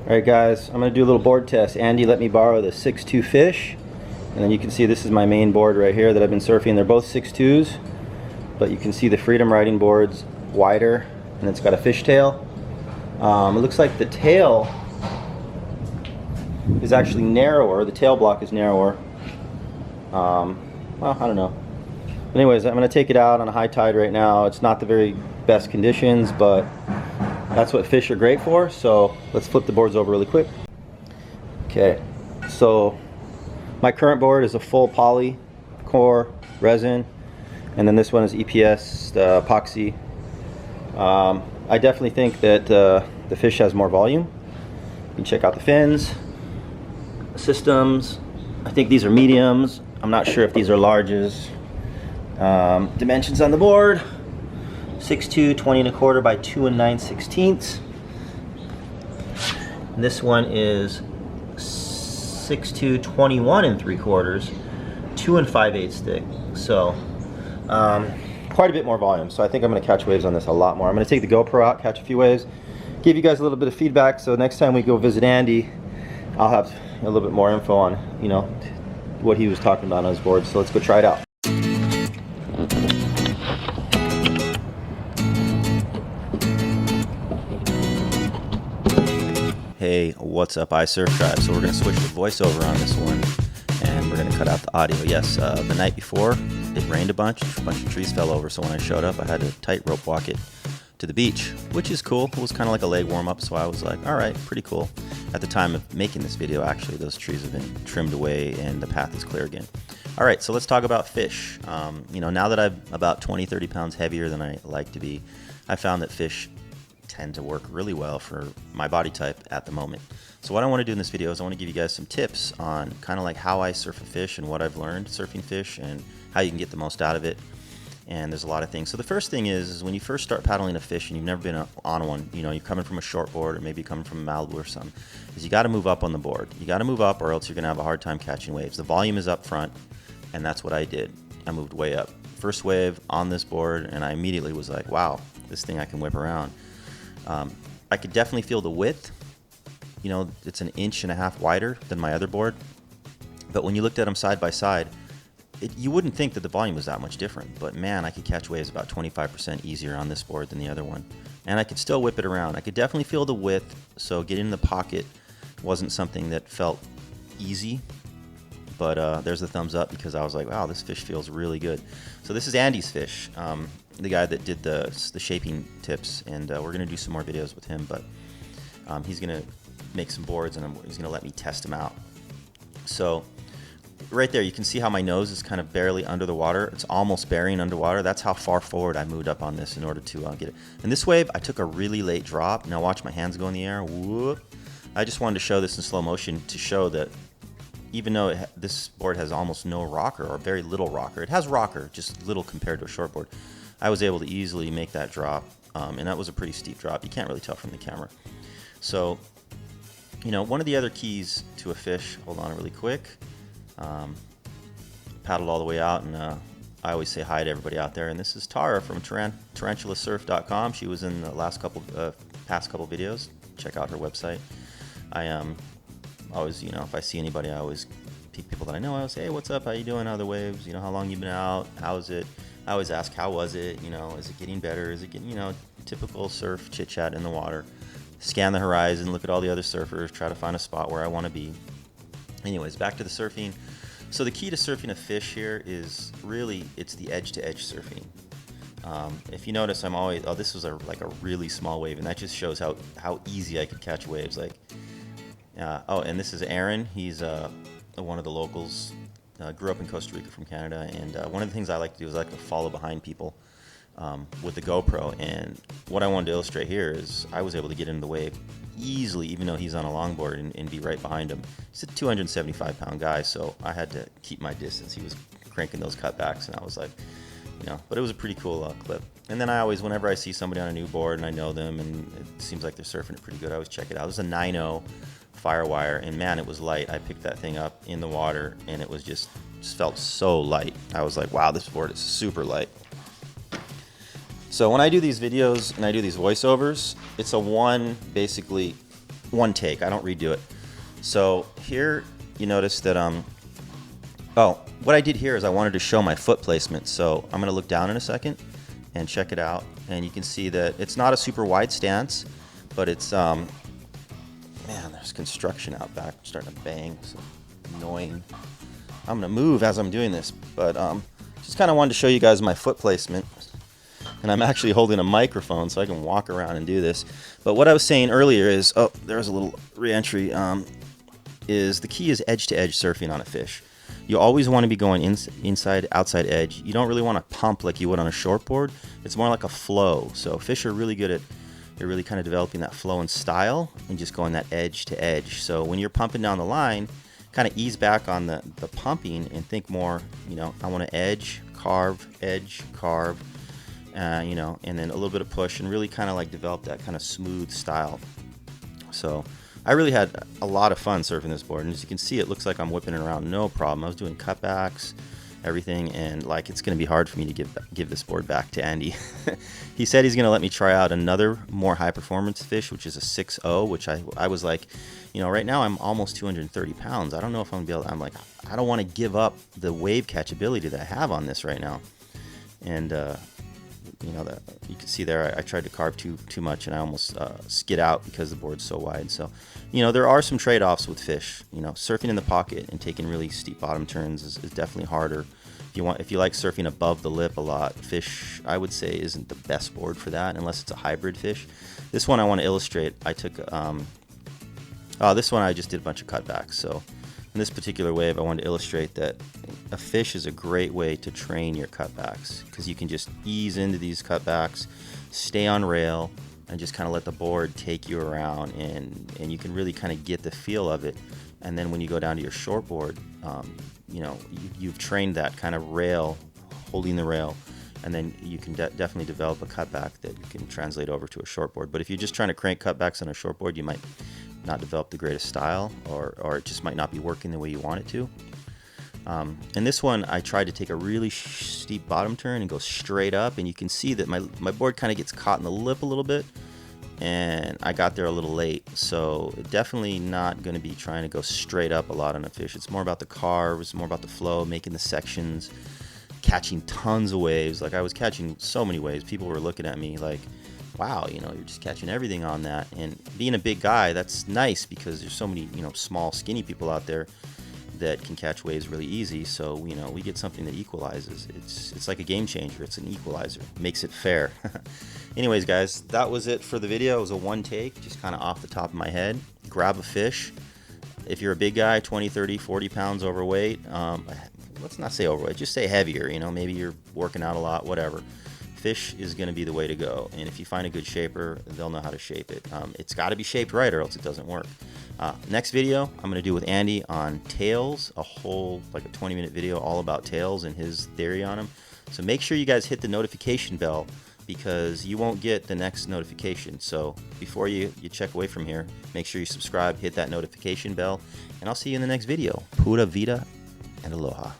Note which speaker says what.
Speaker 1: Alright guys, I'm going to do a little board test. Andy let me borrow the 6'2 fish, and then you can see this is my main board right here that I've been surfing. They're both 6'2s, but you can see the Freedom riding board's wider and it's got a fishtail. It looks like the tail is actually narrower. The tail block is narrower. Well, I don't know. Anyways, I'm going to take it out on a high tide right now. It's not the very best conditions, but that's what fish are great for. So let's flip the boards over really quick. Okay, so my current board is a full poly core resin, and then this one is EPS epoxy. I definitely think that the fish has more volume. You can check out the fins, systems. I think these are mediums. I'm not sure if these are larges. Dimensions on the board: 6'2", 20 1/4 by 2 9/16. This one is 6'2", 21 3/4, 2 5/8 thick. So quite a bit more volume. So I think I'm going to catch waves on this a lot more. I'm going to take the GoPro out, catch a few waves, give you guys a little bit of feedback. So next time we go visit Andy, I'll have a little bit more info on, you know, what he was talking about on his board. So let's go try it out. Hey, what's up, iSurf Tribe? So we're going to switch to voiceover on this one, and we're going to cut out the audio. Yes, the night before, it rained a bunch of trees fell over, so when I showed up, I had to tightrope walk it to the beach, which is cool. It was kind of like a leg warm-up, so I was like, all right, pretty cool. At the time of making this video, actually, those trees have been trimmed away, and the path is clear again. All right, so let's talk about fish. You know, now that I'm about 20-30 pounds heavier than I like to be, I found that fish tend to work really well for my body type at the moment. So what I want to do in this video is I want to give you guys some tips on kind of like how I surf a fish and what I've learned surfing fish and how you can get the most out of it. And there's a lot of things. So the first thing is when you first start paddling a fish and you've never been on one, you know, you're coming from a short board or maybe you're coming from a Malibu or something, is you got to move up on the board. You got to move up or else you're going to have a hard time catching waves. The volume is up front, and that's what I did. I moved way up. First wave on this board, and I immediately was like, wow, this thing I can whip around. I could definitely feel the width. You know, it's 1.5 inches wider than my other board. But when you looked at them side by side, you wouldn't think that the volume was that much different. But man, I could catch waves about 25% easier on this board than the other one. And I could still whip it around. I could definitely feel the width, so getting in the pocket wasn't something that felt easy. But there's the thumbs up because I was like, wow, this fish feels really good. So this is Andy's fish. The guy that did the shaping tips, and we're going to do some more videos with him, but he's going to make some boards, and he's going to let me test them out. So right there, you can see how my nose is kind of barely under the water. It's almost burying underwater. That's how far forward I moved up on this in order to get it. In this wave, I took a really late drop. Now watch my hands go in the air. Whoop. I just wanted to show this in slow motion to show that even though this board has almost no rocker or very little rocker, it has rocker, just little compared to a short board. I was able to easily make that drop, and that was a pretty steep drop. You can't really tell from the camera. So, you know, one of the other keys to a fish, hold on really quick, paddled all the way out, and I always say hi to everybody out there, and this is Tara from tarantulasurf.com. She was in the past couple videos. Check out her website. I always, you know, if I see anybody, I always people that I know, I always say, hey, what's up, how you doing, how are the waves, you know, how long you been out, how is it? I always ask, how was it? You know, is it getting better? Is it getting, you know, typical surf chit chat in the water. Scan the horizon, look at all the other surfers, try to find a spot where I want to be. Anyways, back to the surfing. So the key to surfing a fish here is really, it's the edge to edge surfing. If you notice, I'm always, oh, this was like a really small wave, and that just shows how easy I could catch waves. Like, oh, and this is Aaron. He's one of the locals. Grew up in Costa Rica from Canada, and one of the things I like to do is I like to follow behind people with the GoPro. And what I wanted to illustrate here is I was able to get into the wave easily, even though he's on a longboard, and be right behind him. He's a 275-pound guy, so I had to keep my distance. He was cranking those cutbacks, and I was like, you know, but it was a pretty cool clip. And then I always, whenever I see somebody on a new board and I know them and it seems like they're surfing it pretty good, I always check it out. It was a 9.0 Firewire, and man, it was light. I picked that thing up in the water, and it was just felt so light. I was like, wow, this board is super light. So when I do these videos and I do these voiceovers, it's a one basically one take. I don't redo it. So here you notice that oh, what I did here is I wanted to show my foot placement. So I'm going to look down in a second and check it out, and you can see that it's not a super wide stance, but it's man, there's construction out back. I'm starting to bang. So annoying. I'm gonna move as I'm doing this, but just kind of wanted to show you guys my foot placement. And I'm actually holding a microphone so I can walk around and do this. But what I was saying earlier is, oh, there's a little re-entry, is the key is edge to edge surfing on a fish. You always want to be going inside, outside edge. You don't really want to pump like you would on a shortboard. It's more like a flow. So fish are really good at, they're really kind of developing that flow and style and just going that edge to edge. So when you're pumping down the line, kind of ease back on the pumping and think more, you know, I want to edge, carve, you know, and then a little bit of push, and really kind of like develop that kind of smooth style. So I really had a lot of fun surfing this board, and as you can see, it looks like I'm whipping it around no problem. I was doing cutbacks, everything, and like it's going to be hard for me to give this board back to Andy. He said he's going to let me try out another more high performance fish, which is a 6.0, which I was like, you know, right now I'm almost 230 pounds. I don't know if I'm going to be able to, I'm like, I don't want to give up the wave catch ability that I have on this right now. And you know, that you can see there, I tried to carve too much, and I almost skid out because the board's so wide. So, you know, there are some trade-offs with fish. You know, surfing in the pocket and taking really steep bottom turns is definitely harder. If you like surfing above the lip a lot, fish, I would say, isn't the best board for that unless it's a hybrid fish. This one I want to illustrate. I took this one I just did a bunch of cutbacks. So in this particular wave, I wanted to illustrate that a fish is a great way to train your cutbacks, because you can just ease into these cutbacks, stay on rail, and just kind of let the board take you around, and you can really kind of get the feel of it. And then when you go down to your shortboard, you know, you've trained that kind of rail, holding the rail, and then you can definitely develop a cutback that you can translate over to a shortboard. But if you're just trying to crank cutbacks on a shortboard, you might not develop the greatest style, or it just might not be working the way you want it to. In this one, I tried to take a really steep bottom turn and go straight up, and you can see that my board kind of gets caught in the lip a little bit, and I got there a little late. So definitely not going to be trying to go straight up a lot on a fish. It's more about the carves, more about the flow, making the sections, catching tons of waves. Like I was catching so many waves. People were looking at me like, wow, you know, you're just catching everything on that. And being a big guy, that's nice, because there's so many, you know, small, skinny people out there that can catch waves really easy. So, you know, we get something that equalizes. It's like a game changer. It's an equalizer. Makes it fair. Anyways, guys, that was it for the video. It was a one take, just kind of off the top of my head. Grab a fish. If you're a big guy, 20, 30, 40 pounds overweight, let's not say overweight, just say heavier. You know, maybe you're working out a lot, whatever. Fish is going to be the way to go, and if you find a good shaper, they'll know how to shape it. It's got to be shaped right, or else it doesn't work. Next video I'm going to do with Andy on tails, a whole like a 20-minute video all about tails and his theory on them. So make sure you guys hit the notification bell, because you won't get the next notification. So before you check away from here, make sure you subscribe, hit that notification bell, and I'll see you in the next video. Pura vida and aloha.